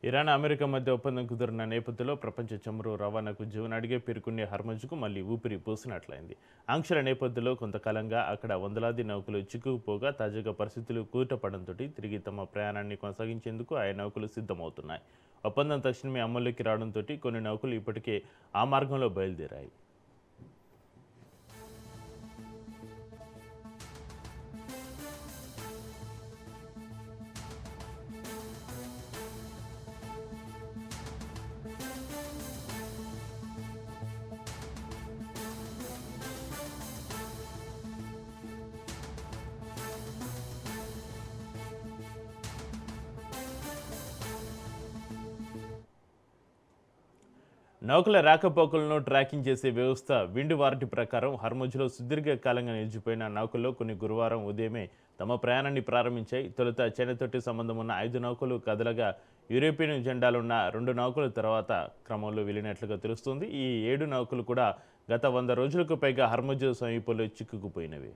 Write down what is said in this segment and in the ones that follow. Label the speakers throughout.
Speaker 1: Iran, America మధ్య ఒప్పందం కుదిరిన నేపథ్యంలో ప్రపంచ చమురు రవాణాకు జీవనాడిగా పేర్కొనే హర్మజ్కు మళ్లీ ఊపిరి పోసినట్లయింది. ఆంక్షల నేపథ్యంలో కొంతకాలంగా అక్కడ వందలాది నౌకలు చిక్కుకుపోగా తాజాగా పరిస్థితులు కూటపడంతో తిరిగి తమ ప్రయాణాన్ని కొనసాగించేందుకు ఆయా నౌకలు సిద్ధమవుతున్నాయి. ఒప్పందం తక్షణమే అమల్లోకి రావడంతో కొన్ని నౌకలు ఇప్పటికే ఆ మార్గంలో బయలుదేరాయి. నౌకల రాకపోకలను ట్రాకింగ్ చేసే వ్యవస్థ విండ్ వారంటీ ప్రకారం హర్ముజ్లో సుదీర్ఘకాలంగా నిలిచిపోయిన నౌకల్లో కొన్ని గురువారం ఉదయమే తమ ప్రయాణాన్ని ప్రారంభించాయి. తొలుత చైనాతోటి సంబంధం ఉన్న 5 నౌకలు కదలగా యూరోపియన్ జెండాలున్న 2 నౌకల తర్వాత క్రమంలో వెళ్లినట్లుగా తెలుస్తోంది. ఈ 7 నౌకలు కూడా గత 100 రోజులకు పైగా హర్ముజ్ సమీపంలో చిక్కుకుపోయినవి.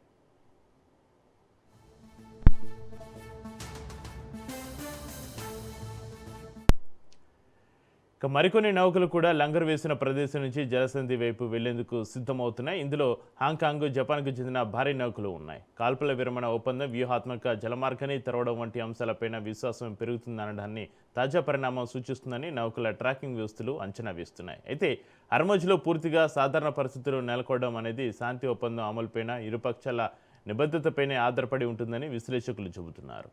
Speaker 1: మరికొన్ని నౌకలు కూడా లంగరు వేసిన ప్రదేశం నుంచి జలసంధి వైపు వెళ్లేందుకు సిద్ధమవుతున్నాయి. ఇందులో హాంకాంగ్, జపాన్కు చెందిన భారీ నౌకలు ఉన్నాయి. కాల్పుల విరమణ ఒప్పందం, వ్యూహాత్మక జలమార్గాన్ని తెరవడం వంటి అంశాలపైన విశ్వాసం పెరుగుతుందనడాన్ని తాజా పరిణామం సూచిస్తుందని నౌకల ట్రాకింగ్ వ్యవస్థలు అంచనా వేస్తున్నాయి. అయితే హర్ముజ్లో పూర్తిగా సాధారణ పరిస్థితులు నెలకొనడం అనేది శాంతి ఒప్పందం అమలుపైన ఇరుపక్షాల నిబద్ధతపైనే ఆధారపడి ఉంటుందని విశ్లేషకులు చెబుతున్నారు.